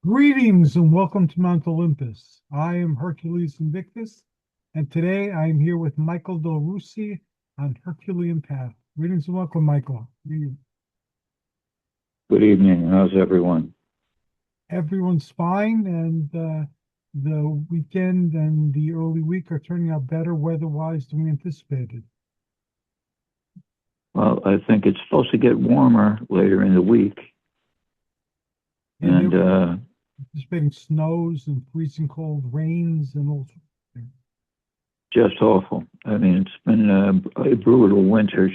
Greetings and welcome to Mount Olympus. I am Hercules Invictus, and today I am here with Michael Del Russi on Herculean Path. Greetings and welcome, Michael. Good evening. How's everyone? Everyone's fine, and the weekend and the early week are turning out better weather-wise than we anticipated. Well, I think it's supposed to get warmer later in the week, And they and were anticipating snows and freezing cold rains and all sorts of things. just awful. I mean, it's been a brutal winter,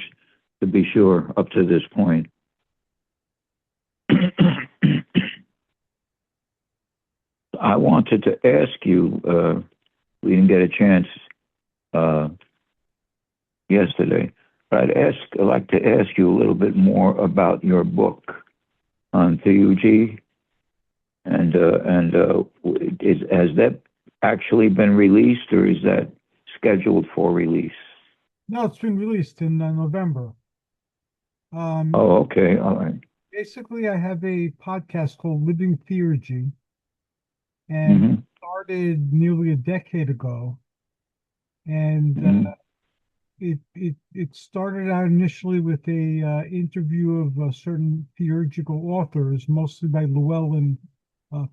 to be sure, up to this point. I wanted to ask you, we didn't get a chance uh, yesterday, but I'd like to ask you a little bit more about your book on theurgy. Has that actually been released, or is that scheduled for release? No, it's been released in November. Oh, okay, all right. Basically, I have a podcast called Living Theurgy, and Mm-hmm. started nearly a decade ago. And Mm-hmm. it started out initially with a interview of certain theurgical authors, mostly by Llewellyn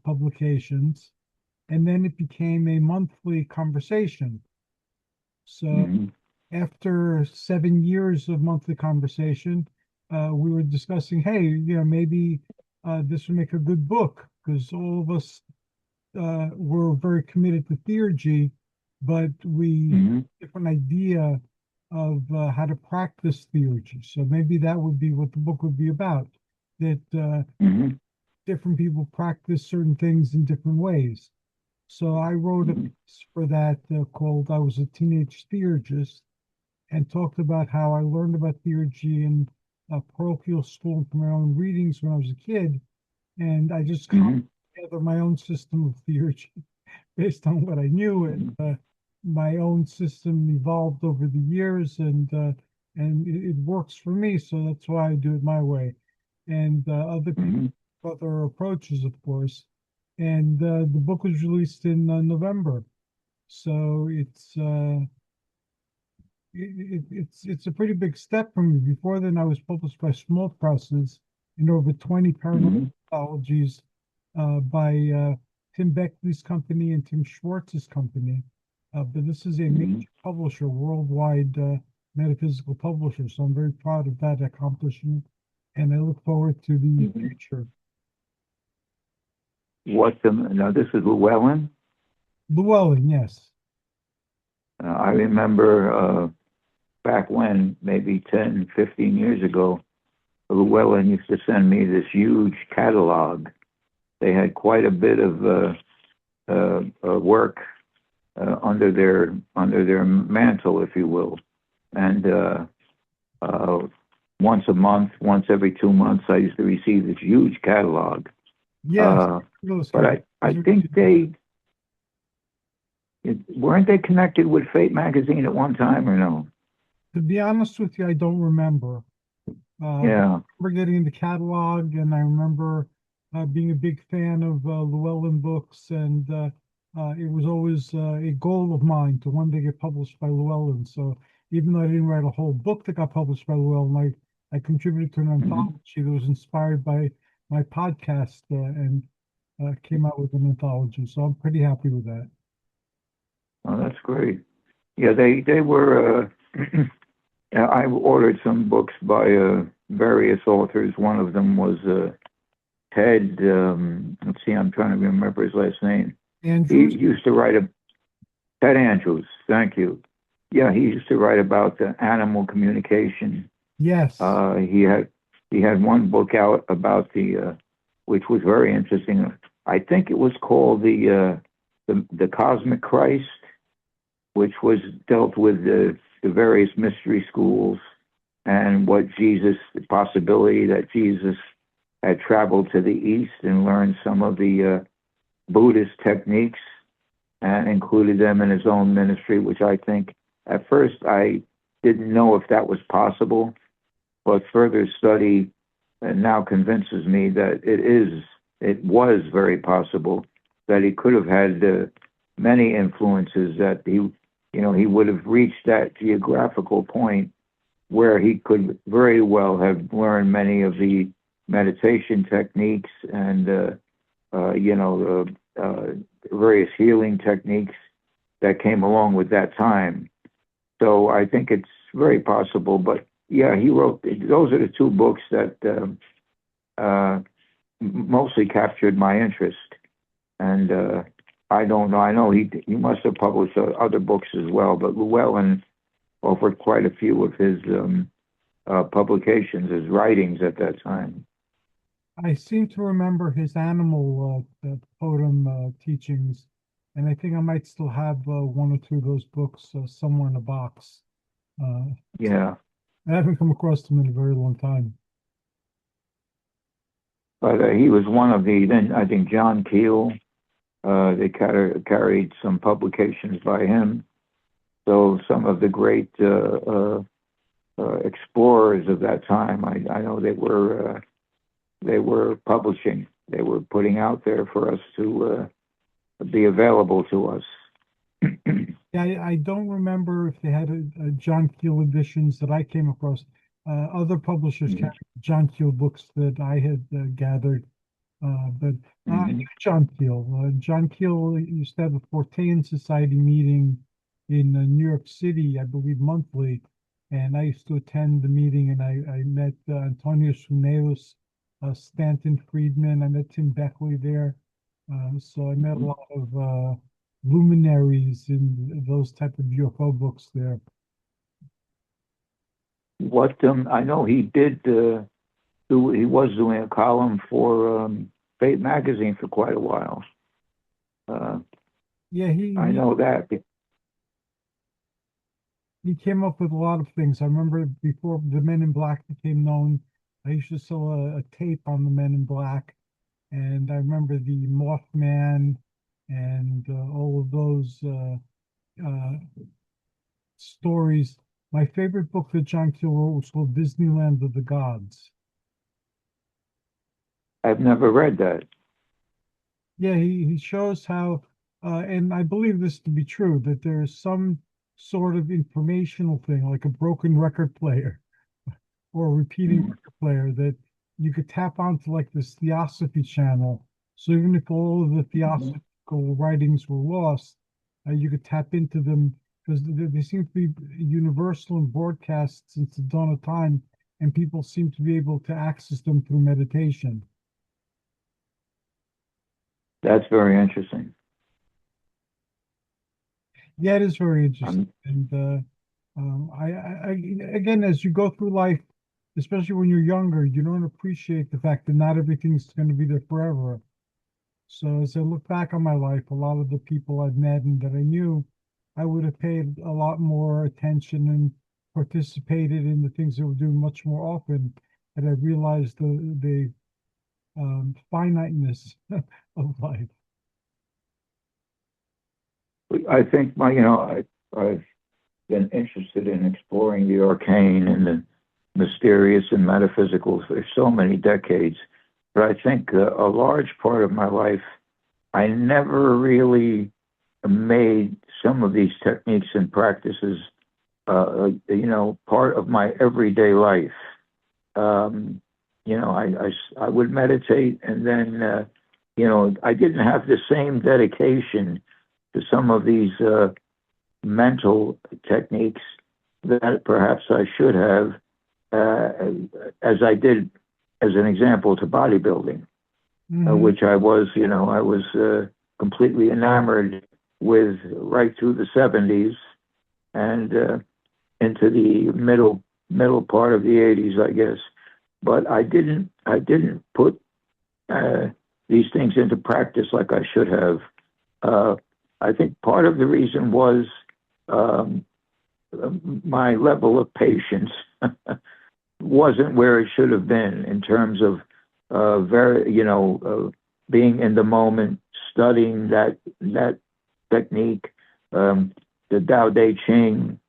publications, and then it became a monthly conversation. So Mm-hmm. after 7 years of monthly conversation, we were discussing, hey, maybe this would make a good book because all of us were very committed to theurgy, but we had Mm-hmm. a different idea of how to practice theurgy. So maybe that would be what the book would be about, that Mm-hmm. different people practice certain things in different ways. So I wrote a Mm-hmm. piece for that called I Was a Teenage Theurgist, and talked about how I learned about theurgy in parochial school and from my own readings when I was a kid. And I just cobbled Mm-hmm. together my own system of theurgy based on what I knew. And my own system evolved over the years, and it works for me. So that's why I do it my way. And other people Mm-hmm. have other approaches, of course. And the book was released in November. So it's a pretty big step for me. Before then, I was published by small presses in over 20 paranormal Mm-hmm. anthologies by Tim Beckley's company and Tim Schwartz's company. But this is a Mm-hmm. major publisher, worldwide metaphysical publisher. So I'm very proud of that accomplishment, and I look forward to the Mm-hmm. future. Now this is Llewellyn. Llewellyn, yes. I remember back when, maybe 10, 15 years ago, Llewellyn used to send me this huge catalog. They had quite a bit of work under their mantle, if you will. And uh, once a month, once every 2 months, I used to receive this huge catalog. Yes. Uh, Those but guys. I think weren't they connected with Fate magazine at one time, or no? To be honest with you, I don't remember. But Yeah. I remember getting the catalog, and I remember being a big fan of Llewellyn books, and it was always a goal of mine to one day get published by Llewellyn. So even though I didn't write a whole book that got published by Llewellyn, I contributed to an Mm-hmm. anthology that was inspired by my podcast and came out with an anthology. So I'm pretty happy with that. Oh, that's great. Yeah, they were. I ordered some books by various authors. One of them was Ted. Let's see, I'm trying to remember his last name. He Andrews? used to write a Ted Andrews. Thank you. Yeah, he used to write about animal communication. Yes. He had one book out about which was very interesting. I think it was called the Cosmic Christ, which was dealt with the various mystery schools and what the possibility that Jesus had traveled to the east and learned some of the Buddhist techniques and included them in his own ministry, which I think at first I didn't know if that was possible, but further study now convinces me that it is it was very possible that he could have had many influences, that he would have reached that geographical point where he could very well have learned many of the meditation techniques and various healing techniques that came along with that time. So I think it's very possible. But yeah, he wrote, those are the two books that mostly captured my interest. And I don't know, I know he must have published other books as well, but Llewellyn offered quite a few of his publications, his writings at that time. I seem to remember his animal totem teachings, and I think I might still have one or two of those books somewhere in a box. Uh, Yeah, I haven't come across them in a very long time. but he was one of the, then I think John Keel, they carried some publications by him. So some of the great explorers of that time, I know they were publishing, they were putting out there for us to be available to us. Yeah, I don't remember if they had a John Keel editions that I came across. Other publishers Mhm. carried John Keel books that I had gathered. But I knew Mhm. John Keel. John Keel used to have a Fortean Society meeting in New York City, I believe monthly. And I used to attend the meeting, and I met Antonio Suneus, Stanton Friedman. I met Tim Beckley there. So I met a Mhm. lot of luminaries in those type of UFO books there. What I know he did he was doing a column for Fate magazine for quite a while. Uh, Yeah, I know that. he came up with a lot of things. I remember before the Men in Black became known, I used to sell a tape on the Men in Black, and I remember the Mothman and all of those uh, stories. My favorite book that John Keel wrote was called Disneyland of the Gods. I've never read that. Yeah, he shows how, and I believe this to be true, that there is some sort of informational thing, like a broken record player or a repeating Mhm. record player, that you could tap onto like this Theosophy channel. So even if all of the Mhm. theosophical writings were lost, you could tap into them because they seem to be universal in broadcast since the dawn of time, and people seem to be able to access them through meditation. That's very interesting. Yeah, it is very interesting. Um, And again, as you go through life, especially when you're younger, you don't appreciate the fact that not everything's going to be there forever. So as I look back on my life, a lot of the people I've met and that I knew, I would have paid a lot more attention and participated in the things that we're doing much more often. And I realized the finiteness of life. I think I've been interested in exploring the arcane and the mysterious and metaphysical for so many decades. But I think a large part of my life, I never really made some of these techniques and practices, part of my everyday life. Um, I would meditate, and then, I didn't have the same dedication to some of these mental techniques that perhaps I should have, uh, as I did, as an example, to bodybuilding, Hmm. which I was completely enamored with right through the 70s and into the middle part of the 80s, I guess. But I didn't put uh, these things into practice like I should have. Uh, I think part of the reason was um, my level of patience wasn't where it should have been in terms of being in the moment, studying that technique, the Tao Te Ching,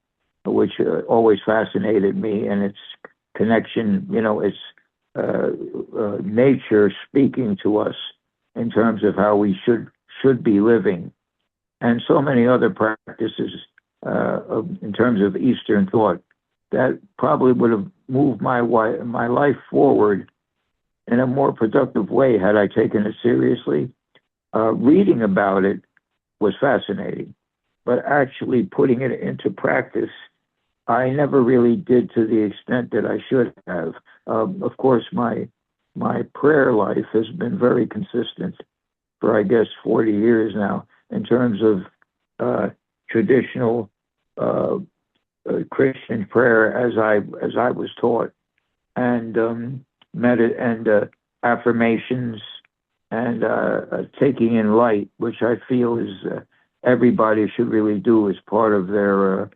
which always fascinated me, and its connection, its nature speaking to us in terms of how we should be living, and so many other practices in terms of Eastern thought that probably would have moved my life forward in a more productive way had I taken it seriously. Reading about it was fascinating, but actually putting it into practice, I never really did to the extent that I should have. Of course, my prayer life has been very consistent for, I guess, 40 years now in terms of traditional uh, Christian prayer as I was taught, and affirmations, and taking in light, which I feel is everybody should really do as part of their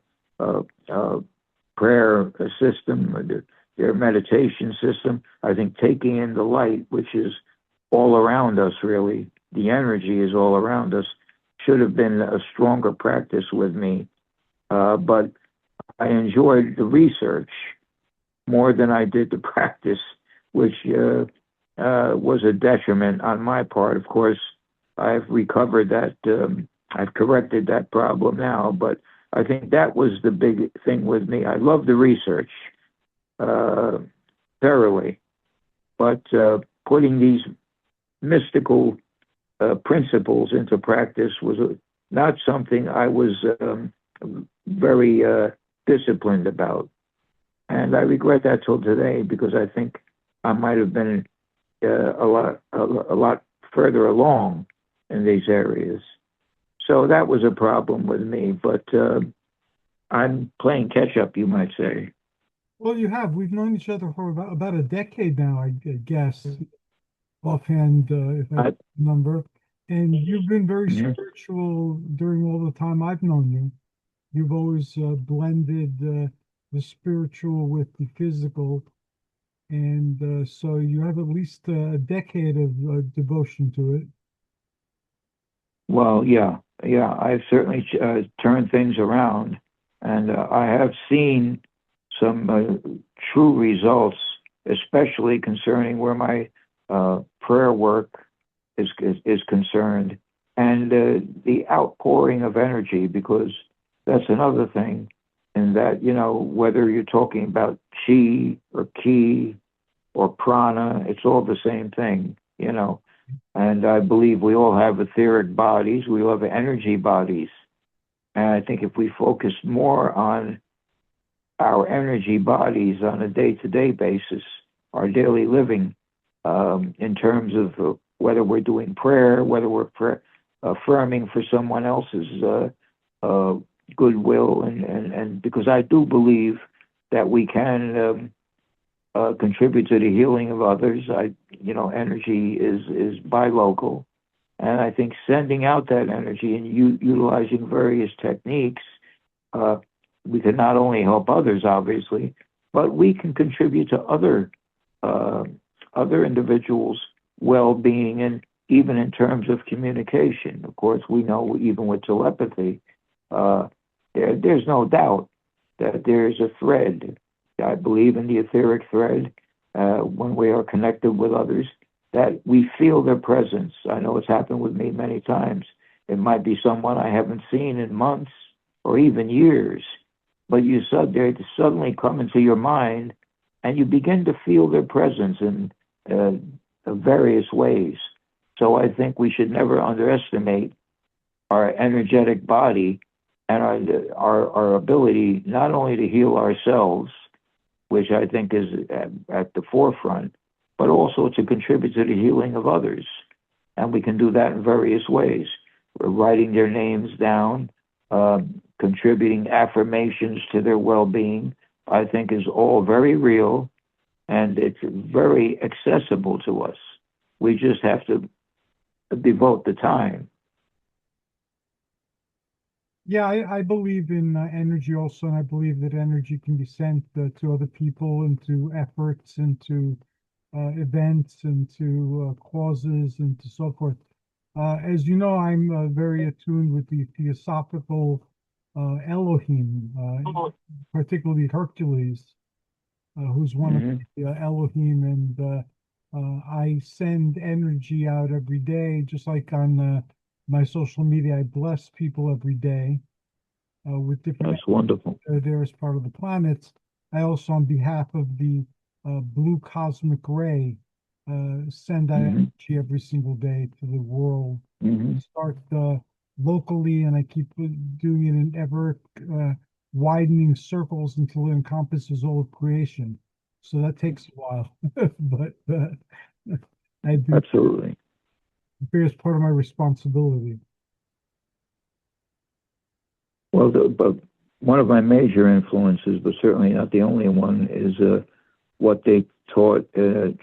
prayer system, their meditation system. I think taking in the light, which is all around us, really, the energy is all around us, should have been a stronger practice with me. But I enjoyed the research more than I did the practice, which was a detriment on my part. Of course, I've recovered that. I've corrected that problem now, but I think that was the big thing with me. I love the research thoroughly, but putting these mystical principles into practice was not something I was very disciplined about. And I regret that till today, because I think I might have been a lot further along in these areas. So that was a problem with me, but I'm playing catch up, you might say. Well, you have. We've known each other for about a decade now, I guess, offhand, if I I, remember. And you've been very mhm. spiritual during all the time I've known you. You've always blended the spiritual with the physical, and so you have at least a decade of devotion to it. Well, yeah, I've certainly turned things around, and I have seen some true results, especially concerning where my prayer work is concerned, and the outpouring of energy, because that's another thing, and that, whether you're talking about chi or ki or prana, it's all the same thing. And I believe we all have etheric bodies, we all have energy bodies. And I think if we focus more on our energy bodies on a day to day basis, our daily living, in terms of whether we're doing prayer, whether we're affirming for someone else's uh, goodwill, and because I do believe that we can contribute to the healing of others. Energy is bilocal, and I think sending out that energy and utilizing various techniques, uh, we can not only help others, obviously, but we can contribute to uh, other individuals' well-being, and even in terms of communication. Of course, we know even with telepathy, uh, there's no doubt that there's a thread. I believe in the etheric thread, when we are connected with others, that we feel their presence. I know it's happened with me many times. It might be someone I haven't seen in months or even years, but they suddenly come into your mind, and you begin to feel their presence in various ways. So I think we should never underestimate our energetic body and our ability not only to heal ourselves, which I think is at the forefront, but also to contribute to the healing of others. And we can do that in various ways. We're writing their names down, contributing affirmations to their well-being, I think is all very real, and it's very accessible to us. We just have to devote the time. Yeah, I believe in energy also, and I believe that energy can be sent to other people, and to efforts, and to events, and to causes, and to so forth. As you know, I'm very attuned with the theosophical Elohim, particularly Hercules, who's one of Mhm. the Elohim, and I send energy out every day, just like on my social media. I bless people every day with different That's wonderful. there as part of the planets. I also, on behalf of the blue cosmic ray, send that Hmm. energy every single day to the world. Hmm. Start locally, and I keep doing it in ever widening circles until it encompasses all of creation. So that takes a while, but I do Absolutely. fear as part of my responsibility. Well, but one of my major influences, but certainly not the only one, is what they taught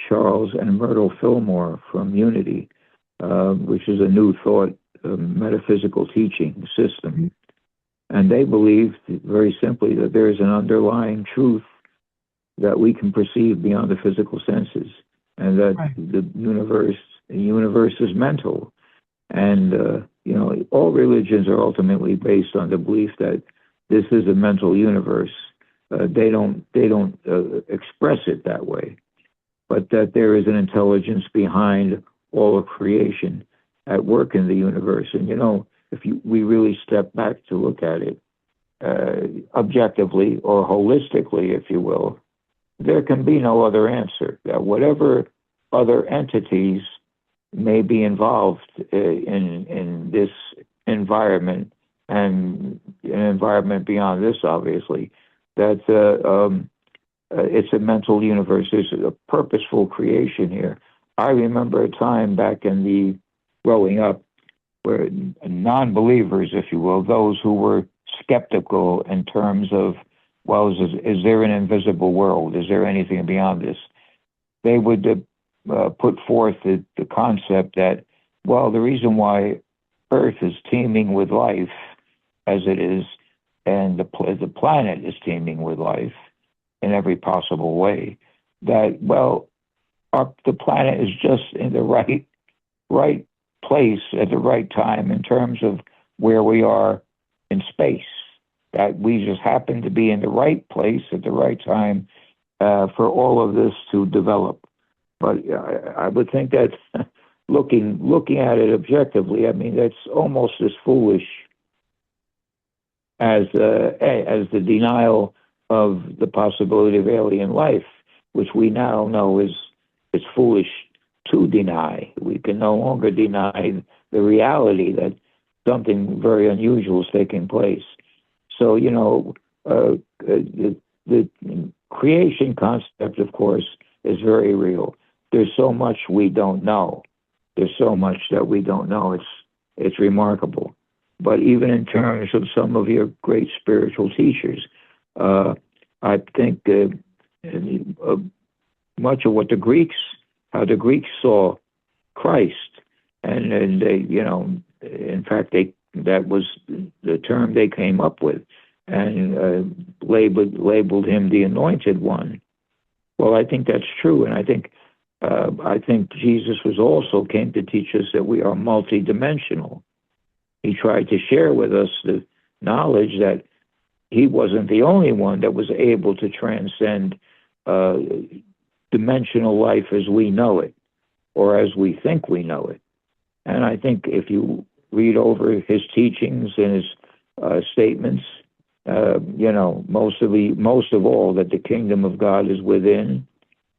Charles and Myrtle Fillmore from Unity, which is a new thought metaphysical teaching system. And they believed very simply that there is an underlying truth that we can perceive beyond the physical senses, and that Right, the universe is mental. And all religions are ultimately based on the belief that this is a mental universe. They don't express it that way, but that there is an intelligence behind all of creation at work in the universe. And if we really step back to look at it objectively or holistically, if you will, there can be no other answer. That whatever other entities may be involved in this environment and an environment beyond this, obviously, that it's a mental universe. There's a purposeful creation here. I remember a time back in the growing up where non-believers, if you will, those who were skeptical in terms of, well, is there an invisible world? Is there anything beyond this? They would put forth the concept that, well, the reason why Earth is teeming with life as it is, and the planet is teeming with life in every possible way, that, well, the planet is just in the right place at the right time in terms of where we are in space. That we just happen to be in the right place at the right time for all of this to develop. But I would think that looking at it objectively, I mean, that's almost as foolish as the denial of the possibility of alien life, which we now know is foolish to deny. We can no longer deny the reality that something very unusual is taking place. So, the creation concept, of course, is very real. There's so much we don't know. There's so much that we don't know. It's remarkable. But even in terms of some of your great spiritual teachers, I think much of what how the Greeks saw Christ, and they, in fact, that was the term they came up with, and labeled him the Anointed One. Well, I think that's true, and I think Jesus came to teach us that we are multidimensional. He tried to share with us the knowledge that he wasn't the only one that was able to transcend dimensional life as we know it, or as we think we know it. And I think if you read over his teachings and his statements, most of all, that the kingdom of God is within,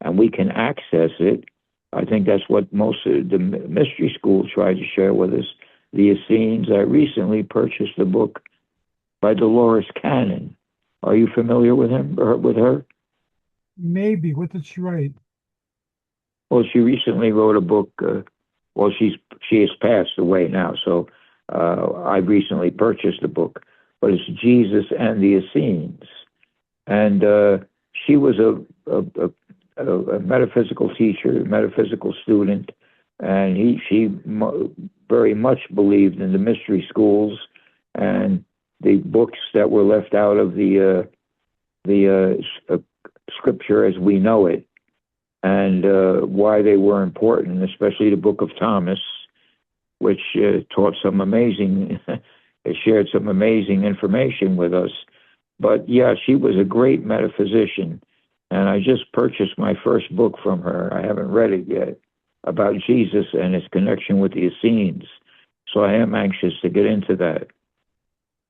and we can access it. I think that's what most of the mystery schools try to share with us. The Essenes. I recently purchased a book by Dolores Cannon. Are you familiar with him or with her? Maybe. What did she write? Well, she recently wrote a book. Well, she has passed away now, so I recently purchased the book. But it's Jesus and the Essenes, and she was a metaphysical teacher, a metaphysical student, and she very much believed in the mystery schools and the books that were left out of the scripture as we know it, and why they were important, especially the Book of Thomas, which taught some amazing, shared some amazing information with us. But yeah, she was a great metaphysician, and I just purchased my first book from her. I haven't read it yet, about Jesus and his connection with the Essenes. So I am anxious to get into that.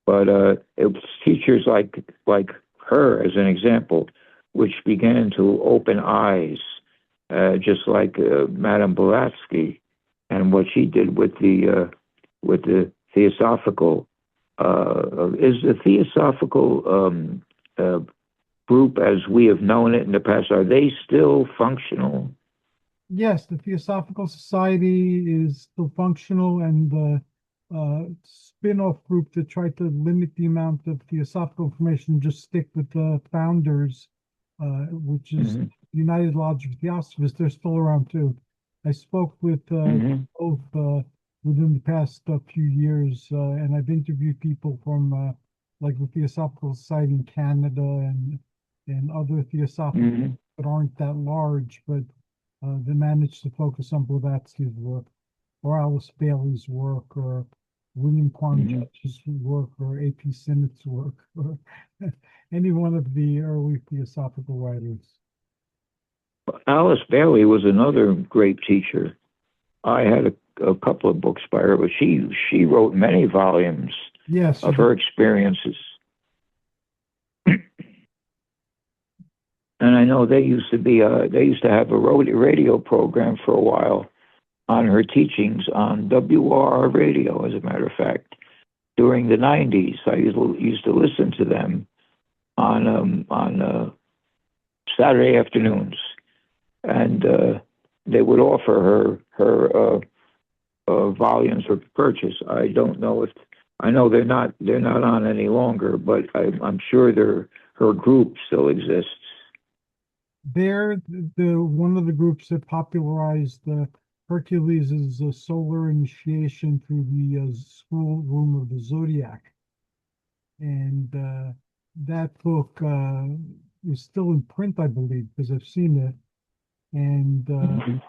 But it was teachers like her, as an example, which began to open eyes, just like Madame Blavatsky, and what she did with the Theosophical. Is the Theosophical group, as we have known it in the past, are they still functional? Yes, the Theosophical Society is still functional, and the spin-off group that tried to limit the amount of theosophical information and just stick with the founders, which is Mhm. United Lodge of Theosophists, they're still around too. I spoke with Mhm. both within the past few years, and I've interviewed people from like the Theosophical Society in Canada and other theosophical Mhm. that aren't that large, but they managed to focus on Blavatsky's work, or Alice Bailey's work, or William Mhm. Quanch's work, or A.P. Sinnett's work, or any one of the early theosophical writers. Alice Bailey was another great teacher. I had a couple of books by her, but she wrote many volumes Yes, she of did. her experiences. And I know they used to have a radio program for a while on her teachings on WR radio, as a matter of fact. During the 90s, I used to listen to them on Saturday afternoons, and they would offer her volumes for purchase. I don't know if I know they're not on any longer, but I'm sure her group still exists. They're the one of the groups that popularized Hercules' solar initiation through the schoolroom of the Zodiac. And that book is still in print, I believe, because I've seen it. And Mhm.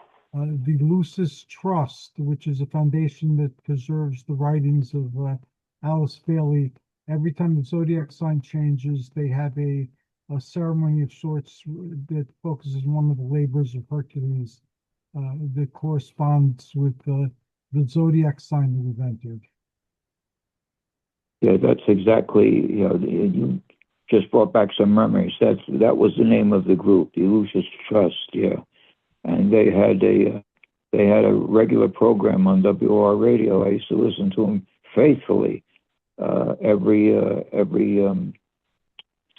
the Lucis Trust, which is a foundation that preserves the writings of Alice Bailey. Every time the zodiac sign changes, they have a ceremony of sorts that focuses on one of the labors of Hercules that corresponds with the zodiac sign that we've entered. Yeah, that's exactly, you just brought back some memories. That was the name of the group, the Lucis Trust, yeah. And they had a regular program on WR radio. I used to listen to them faithfully every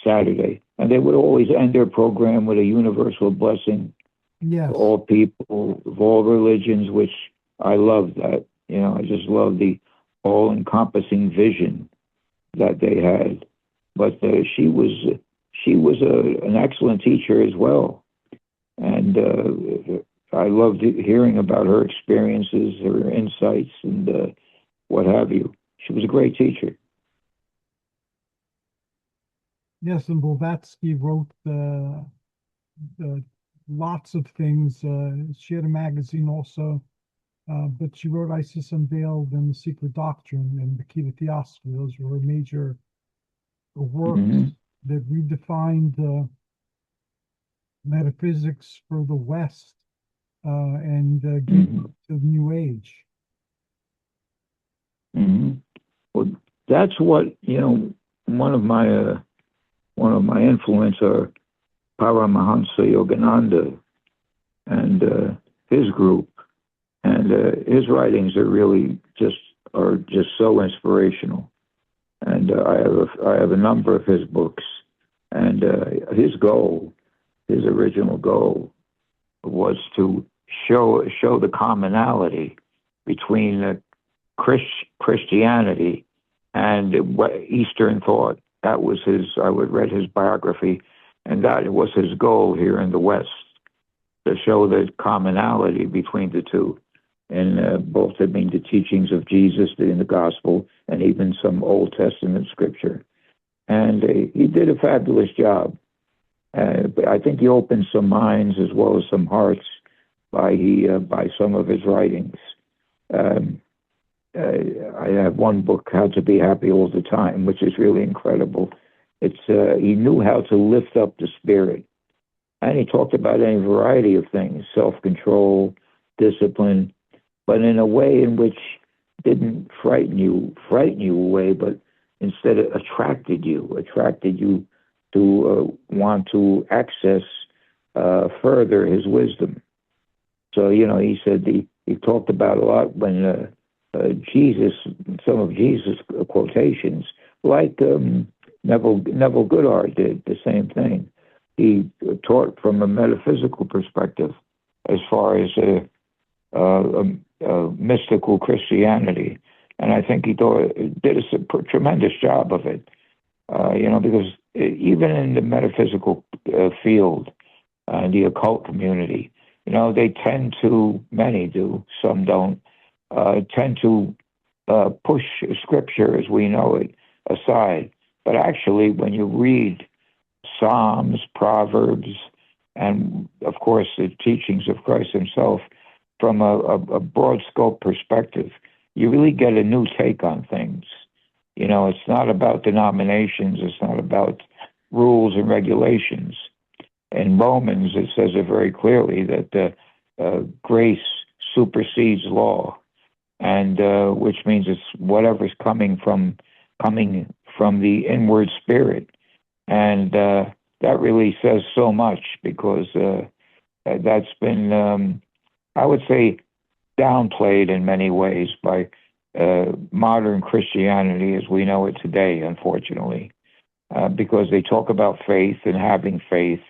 Saturday. And they would always end their program with a universal blessing to Yes. all people of all religions, which I love that. I just love the all-encompassing vision that they had. But she was an excellent teacher as well, and I loved hearing about her experiences, her insights, and what have you. She was a great teacher. Yes, and Blavatsky wrote lots of things. She had a magazine also, but she wrote Isis Unveiled and The Secret Doctrine and The Key to Theosophy. Those were her major works Hmm. that redefined metaphysics for the West and gave Hmm. to the New Age. Hmm. Well, that's what One of my influence are Paramahansa Yogananda and his group, and his writings are just so inspirational. And I have a number of his books, and his original goal was to show the commonality between Christianity and Eastern thought. That was his. I would read his biography, and that was his goal here in the West, to show the commonality between the two, and both I mean the teachings of Jesus in the Gospel and even some Old Testament scripture. And he did a fabulous job. But I think he opened some minds as well as some hearts by some of his writings. Um, I have one book, How to Be Happy All the Time, which is really incredible. He knew how to lift up the spirit. And he talked about a variety of things, self-control, discipline, but in a way in which didn't frighten you away, but instead attracted you to want to access further his wisdom. So, he said he talked about a lot when Jesus, some of Jesus' quotations, like Neville Goddard did the same thing. He taught from a metaphysical perspective as far as mystical Christianity. And I think he did a tremendous job of it, because even in the metaphysical field, the occult community, many do, some don't, tend to push scripture as we know it aside. But actually, when you read Psalms, Proverbs, and of course the teachings of Christ himself from a broad scope perspective, you really get a new take on things. It's not about denominations, it's not about rules and regulations. In Romans, it says it very clearly that grace supersedes law, and which means it's whatever's coming from the inward spirit, and that really says so much because that's been, I would say, downplayed in many ways by modern Christianity as we know it today, unfortunately, because they talk about faith and having faith,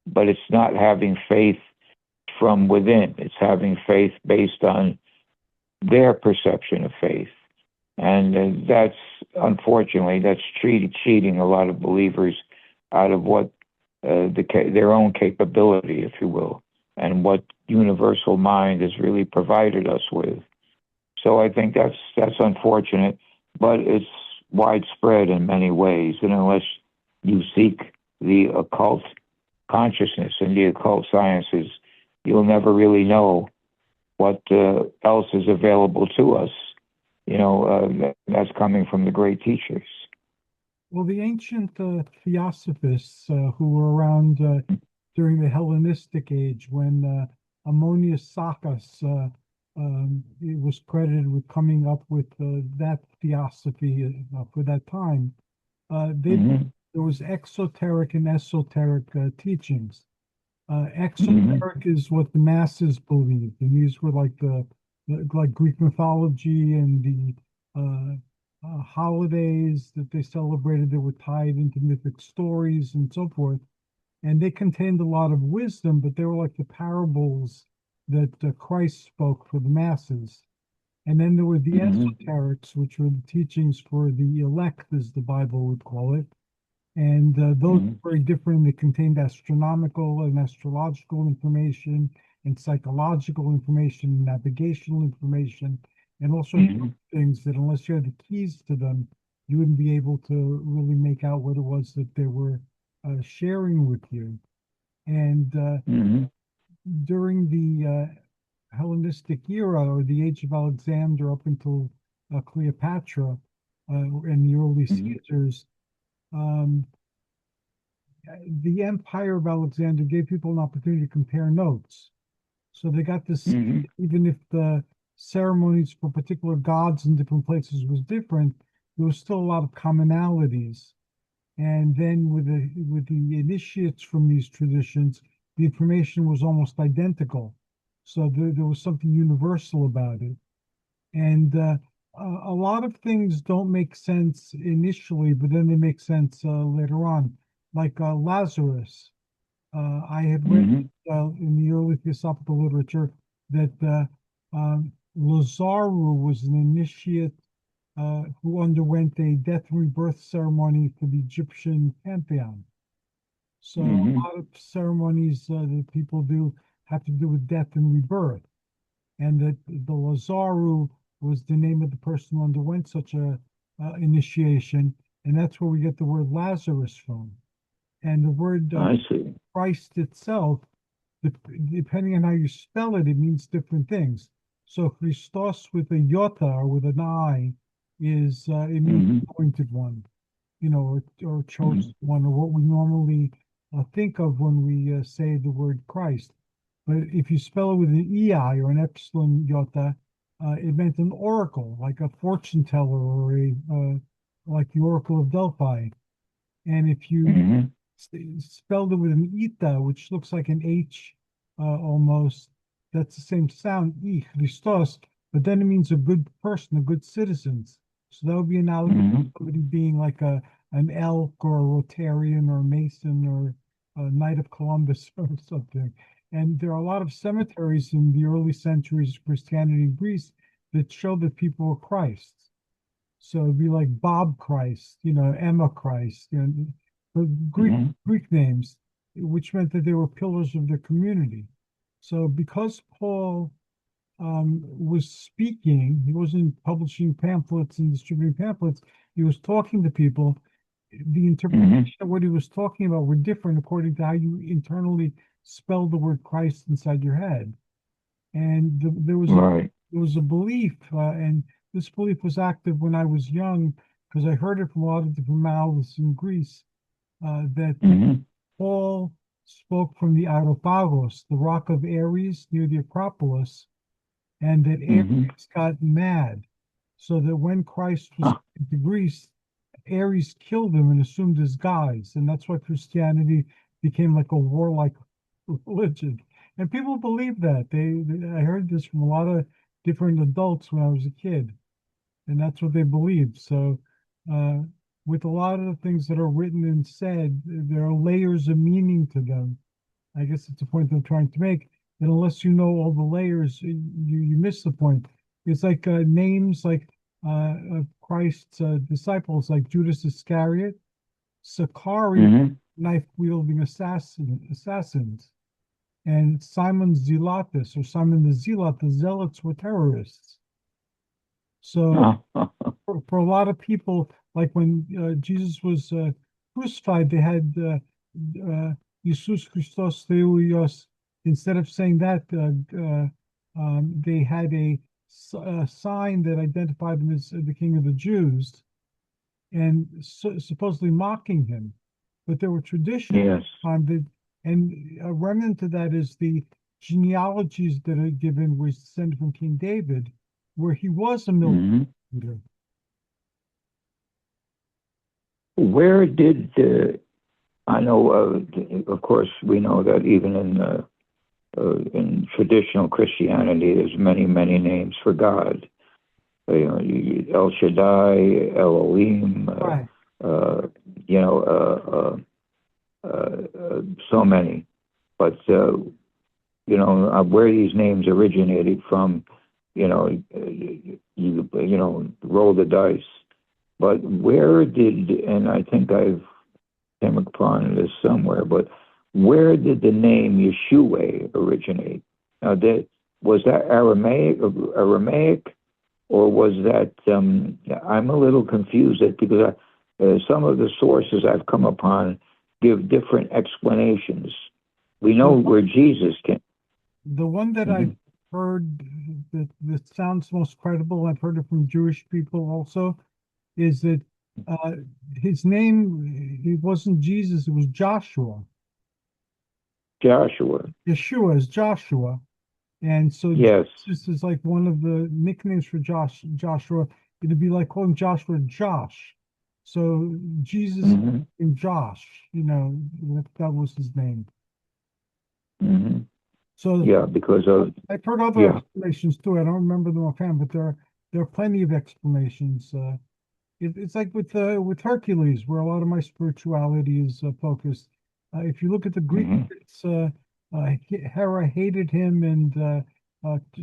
but it's not having faith from within. It's having faith based on their perception of faith. And that's, unfortunately, that's cheating a lot of believers out of what their own capability, if you will, and what universal mind has really provided us with. So I think that's unfortunate, but it's widespread in many ways. And unless you seek the occult consciousness and the occult sciences, you'll never really know what else is available to us. That's coming from the great teachers. Well, the ancient theosophists who were around during the Hellenistic age, when Ammonius Saccas it was credited with coming up with that theosophy for that time. There was exoteric and esoteric teachings. Exoteric is what the masses believed, and these were like like Greek mythology and the holidays that they celebrated that were tied into mythic stories and so forth. And they contained a lot of wisdom, but they were like the parables that Christ spoke for the masses. And then there were the esoterics, which were the teachings for the elect, as the Bible would call it. And those were very different. They contained astronomical and astrological information and psychological information, and navigational information, and all sorts of things that unless you had the keys to them, you wouldn't be able to really make out what it was that they were sharing with you. And during the Hellenistic era, or the age of Alexander up until Cleopatra and the early Caesars, the empire of Alexander gave people an opportunity to compare notes. So they got to see, even if the ceremonies for particular gods in different places was different, there was still a lot of commonalities. And then with the initiates from these traditions, the information was almost identical. So there was something universal about it. And a lot of things don't make sense initially, but then they make sense later on. Like Lazarus. I had read in the early philosophical literature that Lazarus was an initiate who underwent a death and rebirth ceremony for the Egyptian pantheon. So a lot of ceremonies that people do have to do with death and rebirth, and that the Lazarus was the name of the person who underwent such a initiation, and that's where we get the word Lazarus from. And the word Christ itself, depending on how you spell it, it means different things. So Christos with a iota or with an I is it means anointed one, or chosen one, or what we normally think of when we say the word Christ. But if you spell it with an EI or an epsilon iota, it meant an oracle, like a fortune teller or like the Oracle of Delphi. And if you Hmm. spelled it with an eta, which looks like an H almost, that's the same sound, Christos, but then it means a good person, a good citizen. So that would be analogous to Hmm. somebody being like an elk or a Rotarian or a Mason or a Knight of Columbus or something. And there are a lot of cemeteries in the early centuries of Christianity in Greece that show that people were Christ. So it'd be like Bob Christ, Emma Christ, the Hmm. Greek names, which meant that they were pillars of the community. So because Paul was speaking, he wasn't publishing pamphlets and distributing pamphlets, he was talking to people. The Hmm. interpretation of what he was talking about were different according to how you internally spell the word Christ inside your head. And Right. there was a belief, and this belief was active when I was young because I heard it from a lot of different mouths in Greece, that Hmm. Paul spoke from the Areopagos, the rock of Ares near the Acropolis, and that Hmm. Ares got mad, so that when Christ was Ah, coming to Greece, Ares killed him and assumed his guise, and that's why Christianity became like a warlike religion. And people believe that. I heard this from a lot of different adults when I was a kid, and that's what they believed. So, uh, with a lot of the things that are written and said, there are layers of meaning to them. I guess it's a point I'm trying to make. That unless you know all the layers, you miss the point. It's like names like of Christ's disciples, like Judas Iscariot, Sakari, hmm. knife wielding assassins, and Simon Zelotes or Simon the Zealot. The zealots were terrorists. So Ah, for a lot of people, like when Jesus was crucified, they had Jesus Christos Theouios. Instead of saying that, they had a sign that identified him as the King of the Jews, and supposedly mocking him. But there were traditions yes. that, and a remnant of that is the genealogies that are given were descended from King David, where he was a military Hmm. leader. Where did I know? Of course, we know that even in traditional Christianity, there's many, many names for God. El Shaddai, Elohim, Right. uh, you know, so many. But where these names originated from, roll the dice. But where did, and I think I've came upon this somewhere, but where did the name Yeshua originate? Now, was that Aramaic, or was that? I'm a little confused because some of the sources I've come upon give different explanations. We The know one, where Jesus came. the one that I've Hmm. heard that sounds most credible, I've heard it from Jewish people also, is that uh, his name, it wasn't Jesus, it was Joshua. Joshua. Yeshua is Joshua. And so Yes. Jesus is like one of the nicknames for Joshua. It'd be like calling Joshua Josh. So Jesus Hmm. and Josh, that was his name. Hmm. So Yeah, because of I've heard other yeah. explanations too. I don't remember them offhand, but there are plenty of explanations. It's like with Hercules, where a lot of my spirituality is focused. If you look at the Greek, Hmm. it's Hera hated him and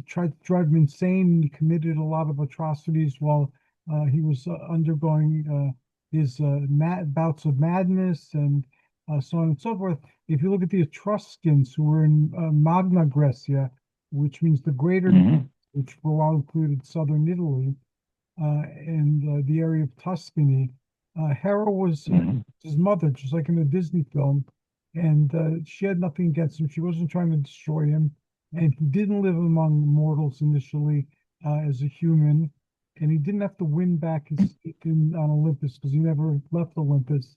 tried to drive him insane. And he committed a lot of atrocities while he was undergoing his bouts of madness and so on and so forth. If you look at the Etruscans, who were in Magna Graecia, which means the greater, Hmm. which for a while included southern Italy and the area of Tuscany. Hera was Hmm. his mother, just like in the Disney film, and she had nothing against him. She wasn't trying to destroy him, and he didn't live among mortals initially as a human, and he didn't have to win back his seat on Olympus because he never left Olympus.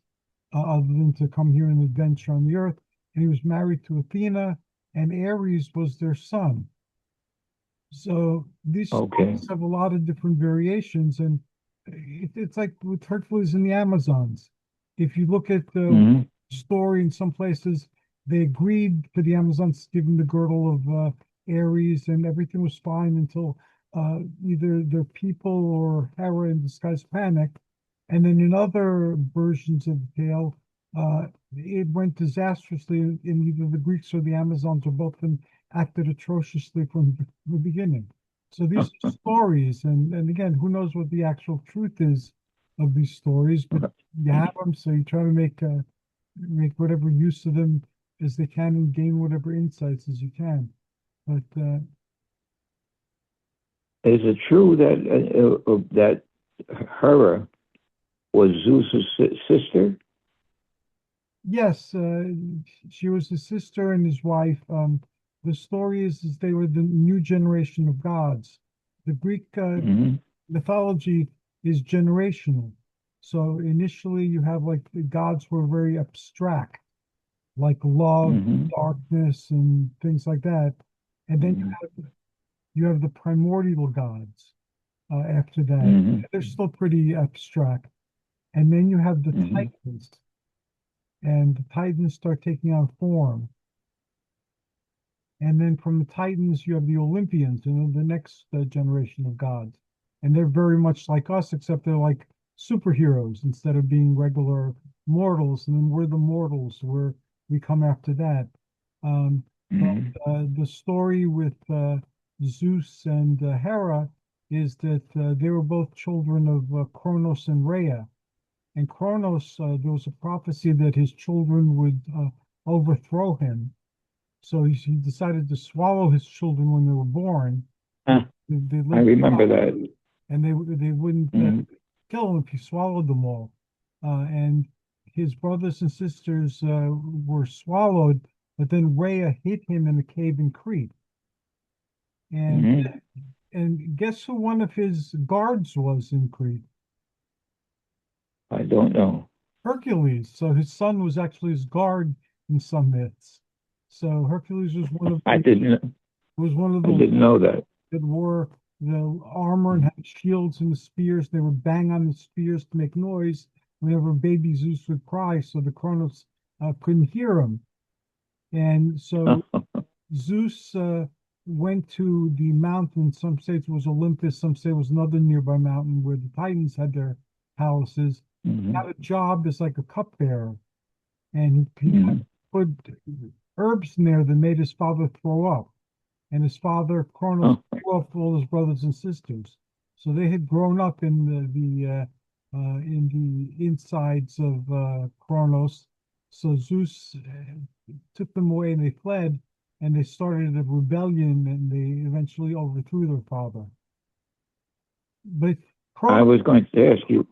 other than to come here and adventure on the earth. And he was married to Athena, and Ares was their son. So these Okay. stories have a lot of different variations, and it's like with Hercules and the Amazons. If you look at the Hmm. story in some places, they agreed for the Amazons to give them the girdle of Ares, and everything was fine until either their people or Hera in disguise panicked. And then in other versions of the tale, it went disastrously, and either the Greeks or the Amazons or both of them acted atrociously from the beginning. So these are stories, and again, who knows what the actual truth is of these stories, but you have them, so you try to make whatever use of them as they can and gain whatever insights as you can. But Is it true that Hera was Zeus's sister? yes, she was his sister and his wife. The story is they were the new generation of gods. The Greek Hmm. mythology is generational. So initially you have like the gods were very abstract, like love, Hmm. darkness, and things like that. And then Hmm. you have the primordial gods after that. Hmm. They're still pretty abstract. And then you have the Hmm. Titans, and the Titans start taking on form. And then from the Titans, you have the Olympians, and then the next generation of gods. And they're very much like us, except they're like superheroes instead of being regular mortals. And then we're the mortals, we come after that. But Hmm. the story with Zeus and Hera is that they were both children of Kronos and Rhea. And Kronos, there was a prophecy that his children would overthrow him, so he decided to swallow his children when they were born. Huh. They I lived, remember that. and they wouldn't Hmm. kill him if he swallowed them all. And his brothers and sisters were swallowed, but then Rhea hid him in a cave in Crete. And Hmm. guess who one of his guards was in Crete? I don't know. Hercules. So his son was actually his guard in some myths. So Hercules was I didn't. one of I the didn't know that. that wore the armor and had shields and the spears. They would bang on the spears to make noise whenever baby Zeus would cry, so the Kronos couldn't hear him. And so Zeus went to the mountain. Some say it was Olympus, some say it was another nearby mountain where the Titans had their palaces. He Hmm. had a job as like a cupbearer, and he got Hmm. put herbs in there that made his father throw up. And his father, Kronos, Oh. grew up with all his brothers and sisters. So they had grown up in in the insides of Kronos. So Zeus took them away and they fled, and they started a rebellion, and they eventually overthrew their father. But I Kronos, was going to ask you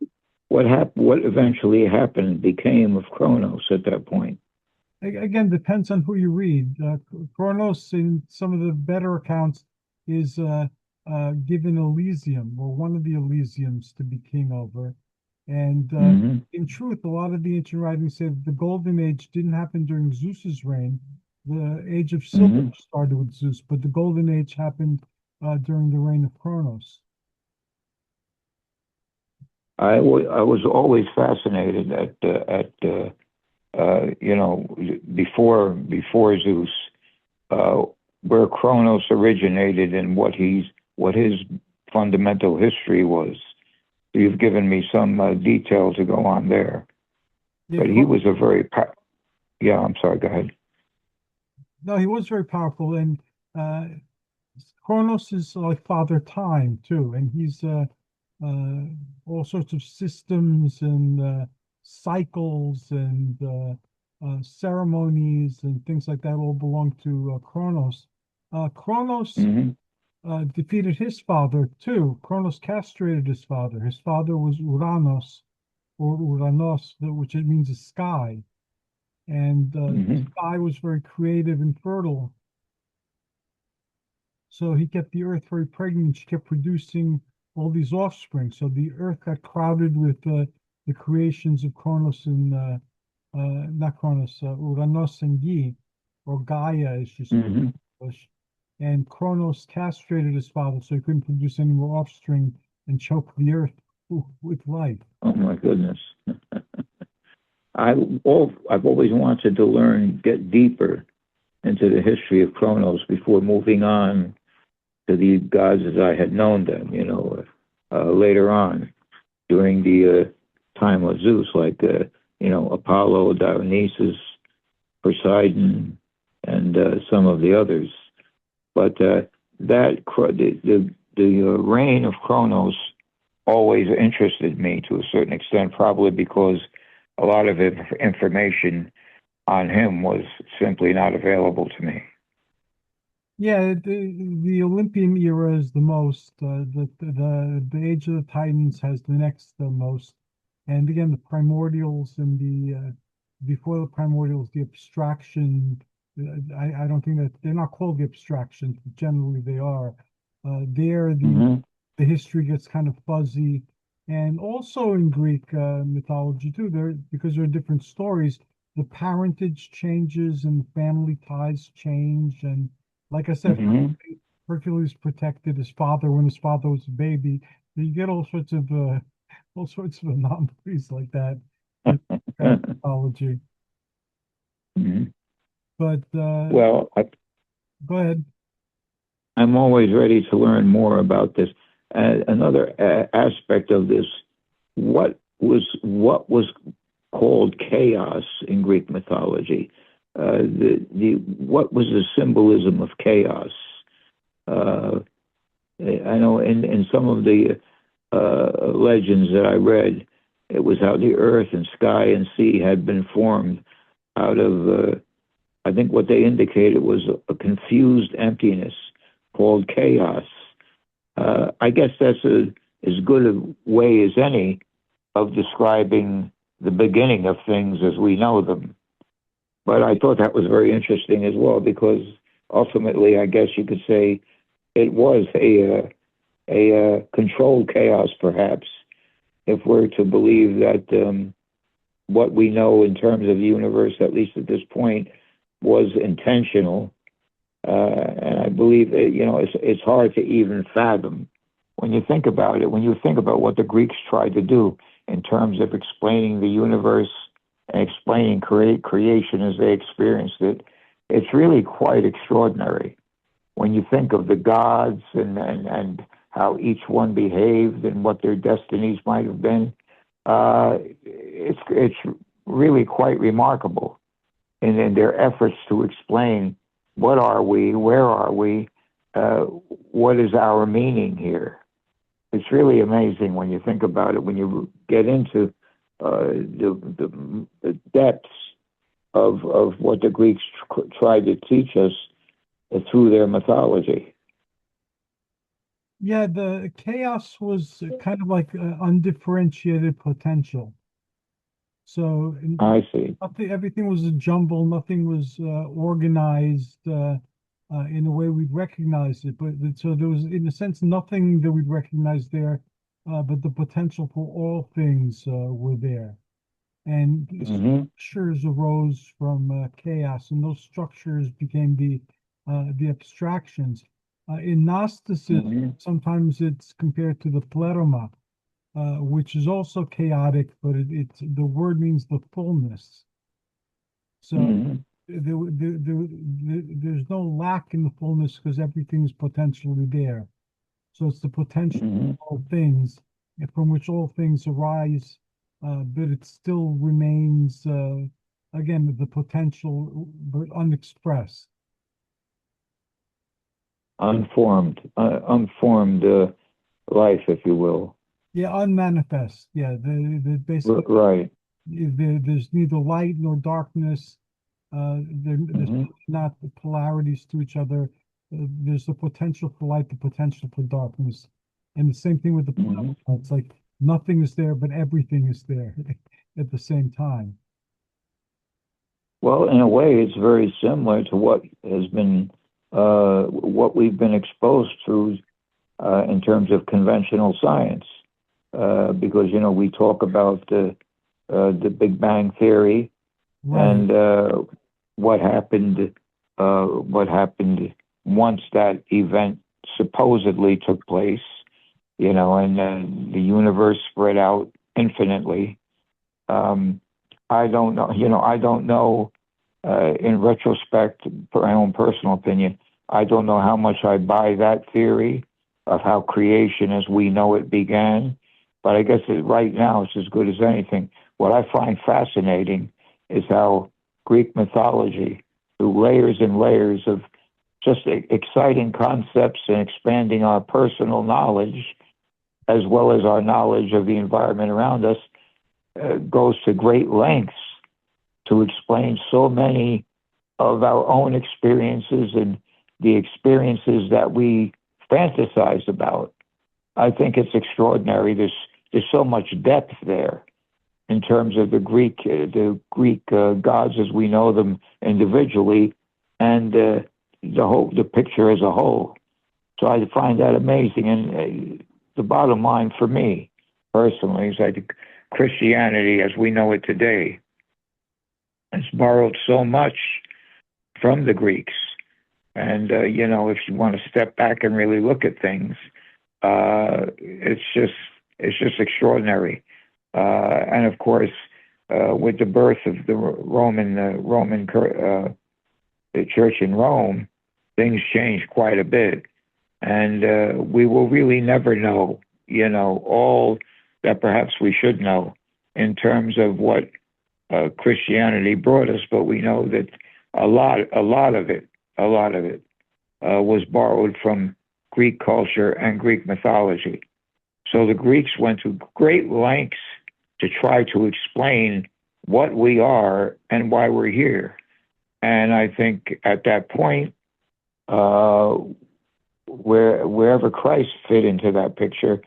what eventually happened became of Kronos at that point. again, depends on who you read. Kronos, in some of the better accounts, is given Elysium, or one of the Elysiums, to be king over. And Hmm. in truth, a lot of the ancient writings say that the Golden Age didn't happen during Zeus's reign. The Age of Silver Hmm. started with Zeus, but the Golden Age happened during the reign of Kronos. I was always fascinated before Zeus, uh, where Kronos originated and what his fundamental history was. You've given me some detail to go on there, Yeah, but he was a very yeah. I'm sorry. Go ahead. no, he was very powerful, and uh, Kronos is like Father Time too, and he's uh, all sorts of systems and cycles and ceremonies and things like that all belong to Kronos. Kronos Hmm. defeated his father too. Kronos castrated his father. His father was Uranos, or Uranos, which it means a sky. And the Hmm. sky was very creative and fertile. So he kept the earth very pregnant. She kept producing all these offspring. So the earth got crowded with the creations of Cronus and not Kronos, Uranos and Ge, or Gaia, as she's Hmm. English. And Kronos castrated his father so he couldn't produce any more offspring and choked the earth with life. Oh my goodness. I've always wanted to learn, get deeper into the history of Kronos before moving on to the gods as I had known them, later on during the time of Zeus, like, Apollo, Dionysus, Poseidon, and some of the others. But the reign of Kronos always interested me to a certain extent, probably because a lot of information on him was simply not available to me. Yeah, the Olympian era is the most. The Age of the Titans has the next the most, and again the primordials and the before the primordials, the abstraction. I don't think that they're not called the abstractions, but generally they are. There Hmm. the history gets kind of fuzzy, and also in Greek mythology too. There because there are different stories. The parentage changes and family ties change, and like I said, Hmm. Hercules protected his father when his father was a baby. You get all sorts of anomalies like that in mythology. Hmm. But Well, go ahead. I'm always ready to learn more about this. Another aspect of this, what was called chaos in Greek mythology? The what was the symbolism of chaos? Uh, I know in some of the legends that I read, it was how the earth and sky and sea had been formed out of, I think what they indicated was a confused emptiness called chaos. I guess that's as good a way as any of describing the beginning of things as we know them. But I thought that was very interesting as well because ultimately, I guess you could say it was a controlled chaos, perhaps, if we're to believe that what we know in terms of the universe, at least at this point, was intentional. And I believe that, it's hard to even fathom when you think about it. When you think about what the Greeks tried to do in terms of explaining the universe and explaining creation as they experienced it, it's really quite extraordinary. When you think of the gods and how each one behaved and what their destinies might have been, it's really quite remarkable in their efforts to explain what are we, where are we, what is our meaning here. It's really amazing when you think about it, when you get into the depths of what the Greeks tried to teach us through their mythology. Yeah, the chaos was kind of like undifferentiated potential. So I see. everything was a jumble. Nothing was organized in a way we'd recognize it. So there was, in a sense, nothing that we'd recognize there, but the potential for all things were there. And Hmm. structures arose from chaos, and those structures became the abstractions. In Gnosticism, Hmm. sometimes it's compared to the pleroma, which is also chaotic, but it's the word means the fullness. So Hmm. there's no lack in the fullness because everything's potentially there. So it's the potential Hmm. of all things from which all things arise, but it still remains, again, the potential, but unexpressed. Unformed life, if you will. Yeah, unmanifest. Yeah, basically Right. there's neither light nor darkness. There's Hmm. not the polarities to each other. There's the potential for light, the potential for darkness, and the same thing with the plasma. Hmm. It's like nothing is there, but everything is there at the same time. Well, in a way, it's very similar to what we've been exposed to in terms of conventional science, because we talk about the Big Bang theory, Right. and what happened, what happened once that event supposedly took place, and the universe spread out infinitely. Um, I don't know, I don't know, in retrospect, for my own personal opinion, I don't know how much I buy that theory of how creation as we know it began. But I guess right now it's as good as anything. What I find fascinating is how Greek mythology, through layers and layers of just exciting concepts and expanding our personal knowledge, as well as our knowledge of the environment around us, goes to great lengths to explain so many of our own experiences and the experiences that we fantasize about. I think it's extraordinary. There's so much depth there in terms of the Greek gods as we know them individually, and the picture as a whole. So I find that amazing. And the bottom line for me personally is I think Christianity as we know it today has borrowed so much from the Greeks. And if you want to step back and really look at things, it's just extraordinary. And of course, with the birth of the Roman the church in Rome, things changed quite a bit, and we will really never know, all that perhaps we should know in terms of what Christianity brought us. But we know that a lot of it was borrowed from Greek culture and Greek mythology. So the Greeks went to great lengths to try to explain what we are and why we're here. And I think at that point, uh, wherever Christ fit into that picture,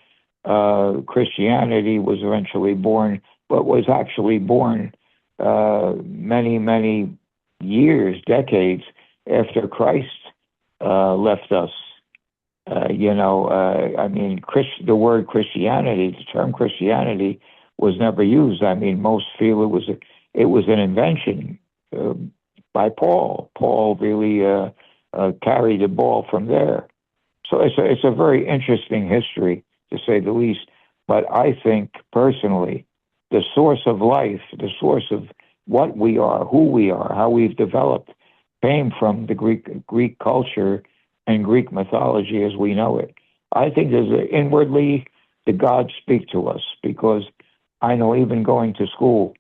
Christianity was eventually born, but was actually born many, many years, decades after Christ left us. I mean, the word Christianity, the term Christianity, was never used. I mean, most feel it was an invention uh, by Paul. Paul really carried the ball from there. So it's a very interesting history, to say the least. But I think personally, the source of life, the source of what we are, who we are, how we've developed, came from the Greek culture and Greek mythology as we know it. I think inwardly the gods speak to us, because I know, even going to school,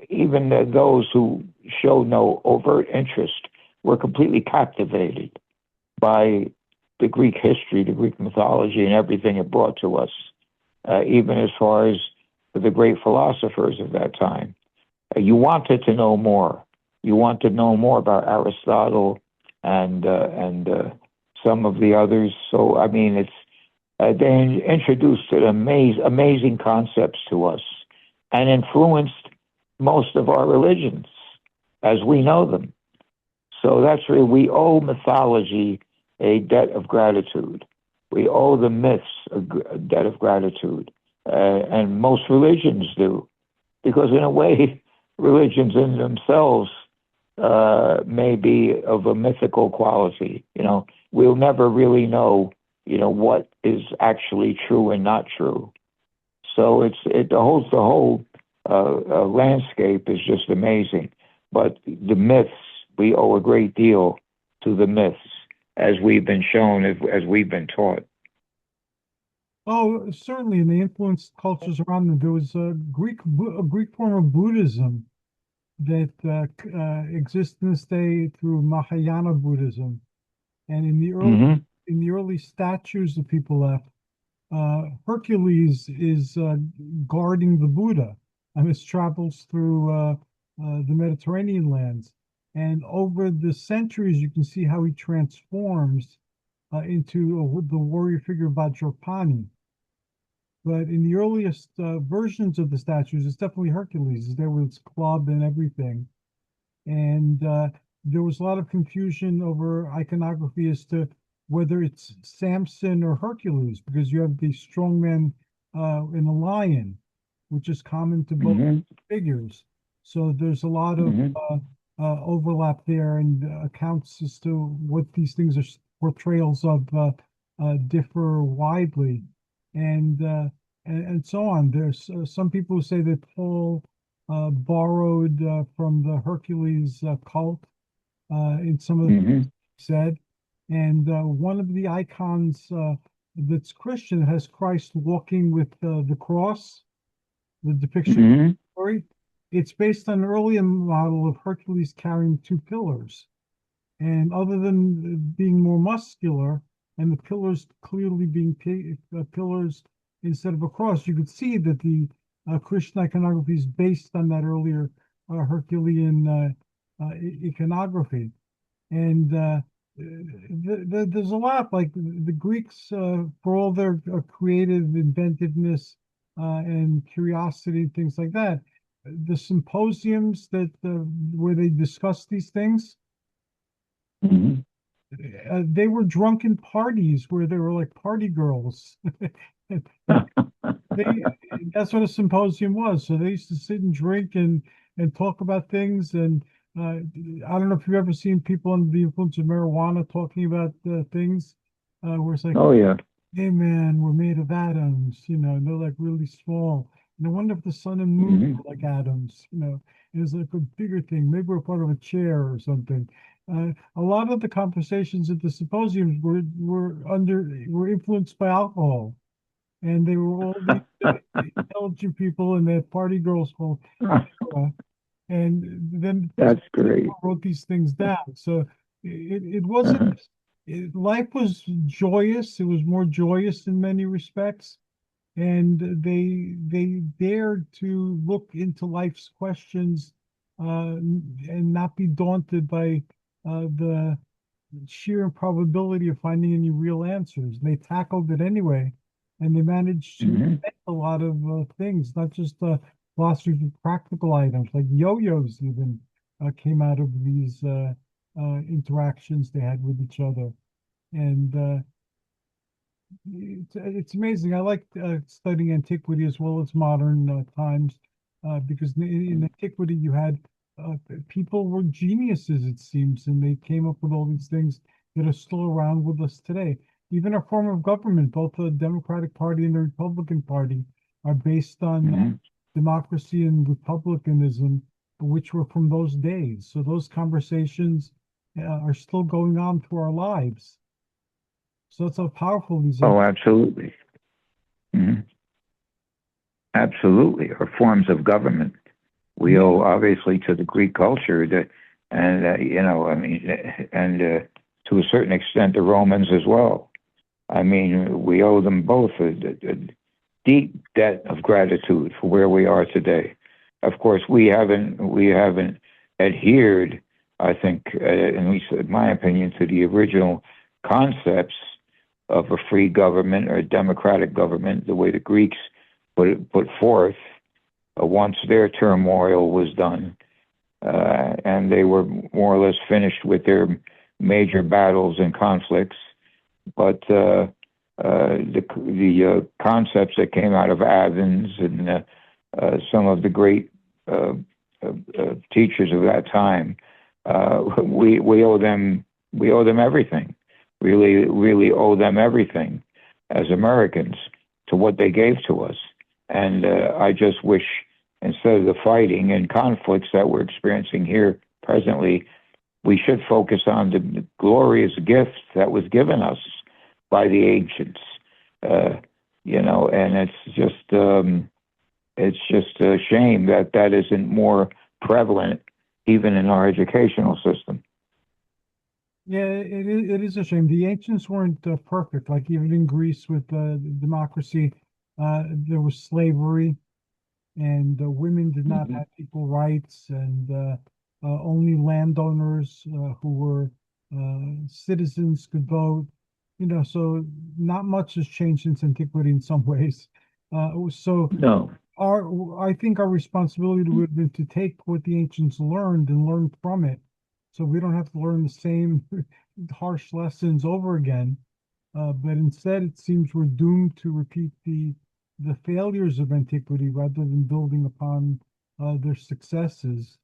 even those who showed no overt interest were completely captivated by the Greek history, the Greek mythology, and everything it brought to us, even as far as the great philosophers of that time. You wanted to know more. You want to know more about Aristotle and some of the others. So I mean, they introduced amazing concepts to us and influenced most of our religions as we know them. So that's really, we owe mythology a debt of gratitude. We owe the myths a debt of gratitude, and most religions do, because in a way, religions in themselves may be of a mythical quality. We'll never really know, what is actually true and not true. So the whole landscape is just amazing. But the myths, we owe a great deal to the myths, as we've been shown, as we've been taught. Oh, certainly, and they influenced cultures around them. There was a Greek form of Buddhism that exists in this day through Mahayana Buddhism, and Hmm. in the early statues that people left, Hercules is guarding the Buddha, and this travels through the Mediterranean lands. And over the centuries, you can see how he transforms into the warrior figure Vajrapani. But in the earliest versions of the statues, it's definitely Hercules. It's there with its club and everything. And there was a lot of confusion over iconography as to whether it's Samson or Hercules, because you have the strongman and the lion, which is common to both Hmm. figures. So there's a lot of Hmm. overlap there, and accounts as to what these things are portrayals of differ widely, and, uh, and so on. There's some people who say that Paul borrowed from the Hercules cult in some of the things Hmm. he said, and one of the icons that's Christian has Christ walking with the cross, the depiction of Hmm. the story. It's based on an earlier model of Hercules carrying two pillars. And other than being more muscular and the pillars clearly being pillars instead of a cross, you could see that the Christian iconography is based on that earlier Herculean iconography. And there's a lot like the Greeks, for all their creative inventiveness and curiosity and things like that. The symposiums that where they discuss these things, Hmm. they were drunken parties where they were like party girls. They That's what a symposium was. So they used to sit and drink and talk about things. And I don't know if you've ever seen people under the influence of marijuana talking about things where it's like, Oh yeah. hey man, we're made of atoms, and they're like really small. And I wonder if the sun and moon Hmm. are like atoms, it's like a bigger thing. Maybe we're part of a chair or something. A lot of the conversations at the symposiums were influenced by alcohol, and they were all these intelligent people, and they had party girls called Sarah, and then That's people great. wrote these things down. So it wasn't. Life was joyous. It was more joyous in many respects, and they dared to look into life's questions and not be daunted by the sheer improbability of finding any real answers. They tackled it anyway, and they managed to Hmm. invent a lot of things, not just philosophy of practical items like yo-yos even came out of these interactions they had with each other. And it's amazing. I like studying antiquity as well as modern times because in antiquity you had people were geniuses, it seems, and they came up with all these things that are still around with us today. Even our form of government, both the Democratic Party and the Republican Party, are based on Hmm. democracy and republicanism, which were from those days. So those conversations are still going on through our lives. So that's how powerful these Oh, absolutely. Hmm. Absolutely. Or forms of government. We yeah. owe obviously to the Greek culture that, and I mean, and to a certain extent the Romans as well. I mean, we owe them both a deep debt of gratitude for where we are today. Of course, we haven't adhered, I think, at least in my opinion, to the original concepts of a free government or a democratic government, the way the Greeks put forth once their turmoil was done, and they were more or less finished with their major battles and conflicts. But the concepts that came out of Athens and some of the great teachers of that time, we owe them everything. Really owe them everything as Americans to what they gave to us. And I just wish instead of the fighting and conflicts that we're experiencing here presently, we should focus on the glorious gift that was given us by the ancients. Uh, and it's just a shame that that isn't more prevalent even in our educational system. Yeah, it is a shame. The ancients weren't perfect. Like even in Greece with democracy, there was slavery, and women did not Hmm. have equal rights, and only landowners who were citizens could vote. So not much has changed since antiquity in some ways. So No. I think our responsibility would have been to take what the ancients learned and learn from it, so we don't have to learn the same harsh lessons over again. But instead, it seems we're doomed to repeat the failures of antiquity rather than building upon their successes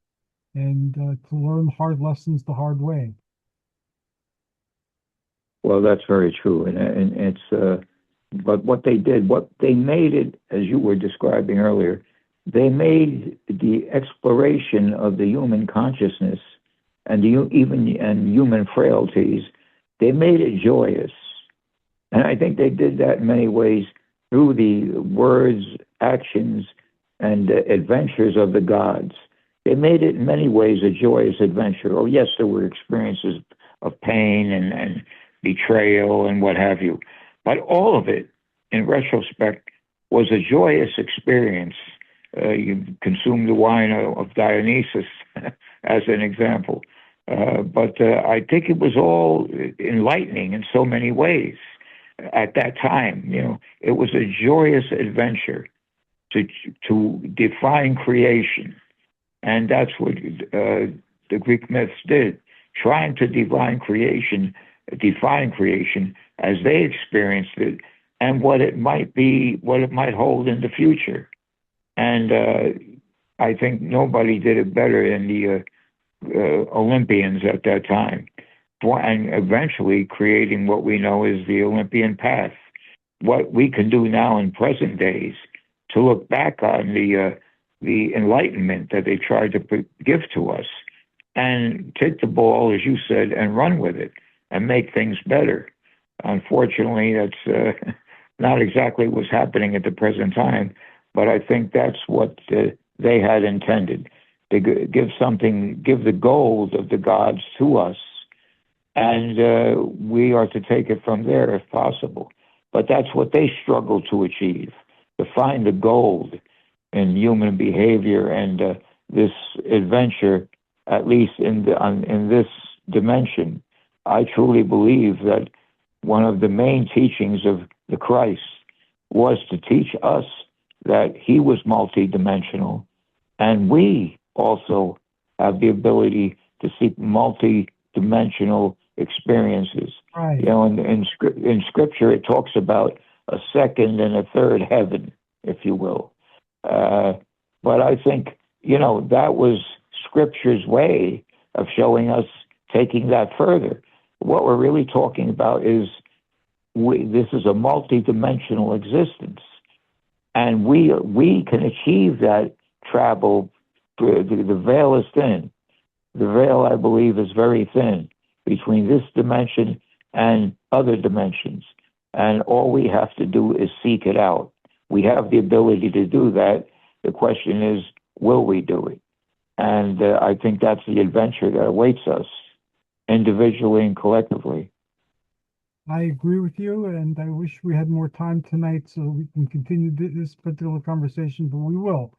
and to learn hard lessons the hard way. Well, that's very true, and it's but what they did, what they made it, as you were describing earlier, they made the exploration of the human consciousness and even human frailties. They made it joyous, and I think they did that in many ways through the words, actions, and adventures of the gods. They made it in many ways a joyous adventure. Oh, yes, there were experiences of pain and betrayal and what have you, but all of it, in retrospect, was a joyous experience. You consumed the wine of Dionysus as an example. But I think it was all enlightening in so many ways at that time. You know, it was a joyous adventure to define creation, and that's what the Greek myths did, trying to define creation as they experienced it, and what it might be, what it might hold in the future. And I think nobody did it better than the Olympians at that time, and eventually creating what we know as the Olympian path. What we can do now in present days to look back on the enlightenment that they tried to give to us, and take the ball, as you said, and run with it and make things better. Unfortunately, that's not exactly what's happening at the present time, but I think that's what they had intended, to give the gold of the gods to us, and we are to take it from there if possible. But that's what they struggled to achieve, to find the gold in human behavior and this adventure, at least in this dimension. I truly believe that one of the main teachings of the Christ was to teach us that he was multidimensional, and we also have the ability to seek multi-dimensional experiences. Right. You know, in Scripture, it talks about a second and a third heaven, if you will. But I think, you know, that was Scripture's way of showing us taking that further. What we're really talking about is this is a multi-dimensional existence, and we can achieve that travel. The veil is thin. The veil, I believe, is very thin between this dimension and other dimensions, and all we have to do is seek it out. We have the ability to do that. The question is, will we do it? And I think that's the adventure that awaits us, individually and collectively. I agree with you, and I wish we had more time tonight so we can continue this particular conversation, but we will.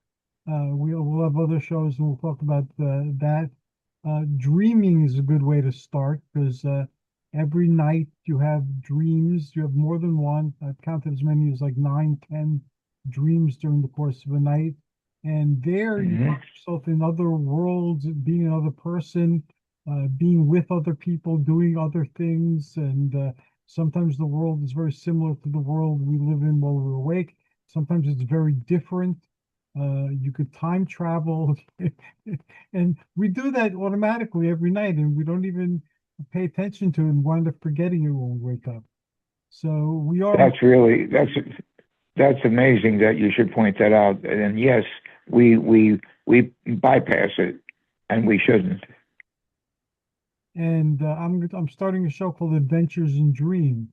We'll have other shows and we'll talk about that. Dreaming is a good way to start because every night you have dreams. You have more than one. I've counted as many as like 9, 10 dreams during the course of a night. And there you find yourself in other worlds, being another person, being with other people, doing other things. And sometimes the world is very similar to the world we live in while we're awake. Sometimes it's very different. You could time travel, and we do that automatically every night, and we don't even pay attention to it and wind up forgetting it when we wake up. So we are. That's amazing that you should point that out. And yes, we bypass it, and we shouldn't. And I'm starting a show called Adventures in Dream,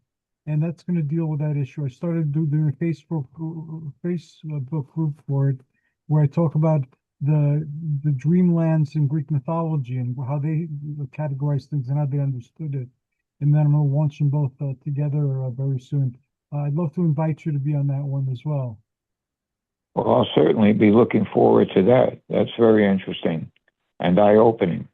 and that's going to deal with that issue. I started doing a Facebook group for it, where I talk about the dreamlands in Greek mythology and how they categorize things and how they understood it. And then I'm going to launch them both together very soon. I'd love to invite you to be on that one as well. Well, I'll certainly be looking forward to that. That's very interesting and eye-opening.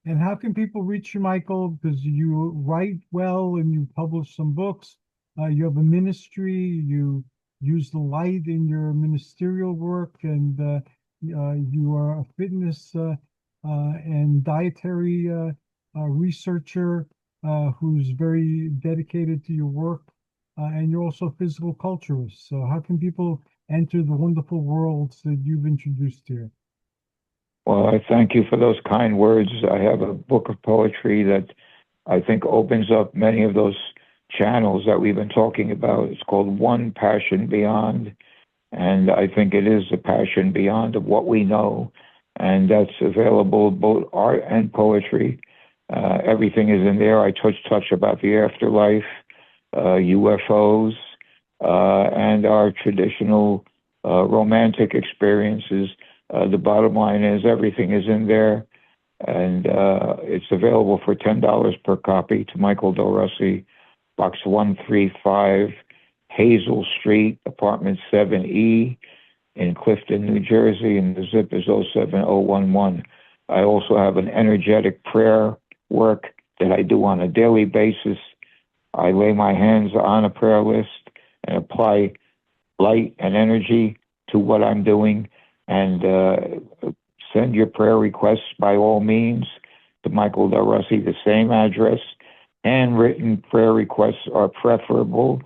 And how can people reach you, Michael? Because you write well and you publish some books. You have a ministry. You use the light in your ministerial work, and you are a fitness and dietary researcher who's very dedicated to your work. And you're also a physical culturist. So how can people enter the wonderful worlds that you've introduced here. Well, I thank you for those kind words. I have a book of poetry that I think opens up many of those channels that we've been talking about. It's called One Passion Beyond. And I think it is a passion beyond of what we know. And that's available, both art and poetry. Everything is in there. I touch about the afterlife, UFOs, and our traditional romantic experiences. The bottom line is everything is in there, and it's available for $10 per copy to Michael Del Russi, Box 135, Hazel Street, Apartment 7E in Clifton, New Jersey, and the zip is 07011. I also have an energetic prayer work that I do on a daily basis. I lay my hands on a prayer list and apply light and energy to what I'm doing, and send your prayer requests by all means to Michael Del Russi, the same address. Handwritten prayer requests are preferable,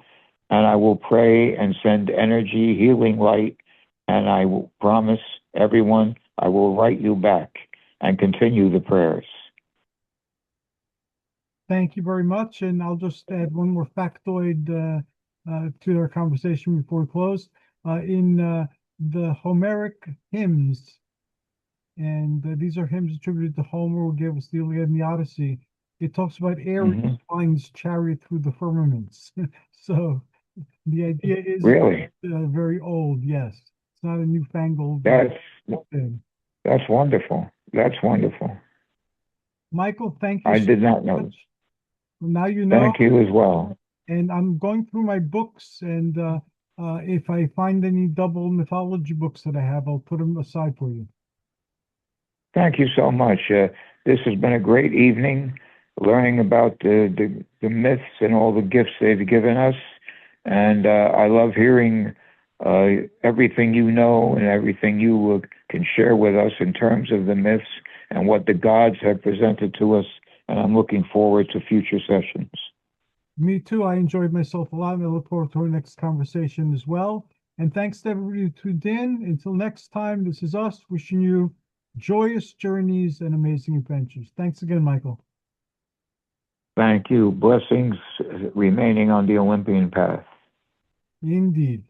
and I will pray and send energy, healing light, and I will promise everyone I will write you back and continue the prayers. Thank you very much. And I'll just add one more factoid to our conversation before we close. In the Homeric hymns, and these are hymns attributed to Homer, who gave us the Iliad and the Odyssey. It talks about Ares flying his chariot through the firmaments. So the idea is Really? very old. Yes, it's not a newfangled That's thing. that's wonderful. That's wonderful. Michael, thank you I so did not know. much. Now you know. Thank you as well. And I'm going through my books, and if I find any double mythology books that I have, I'll put them aside for you. Thank you so much. This has been a great evening, learning about the myths and all the gifts they've given us. And I love hearing everything you know and everything you can share with us in terms of the myths and what the gods have presented to us. And I'm looking forward to future sessions. Me too. I enjoyed myself a lot, and I look forward to our next conversation as well. And thanks to everybody who tuned in. Until next time, this is us wishing you joyous journeys and amazing adventures. Thanks again, Michael. Thank you. Blessings remaining on the Olympian path. Indeed.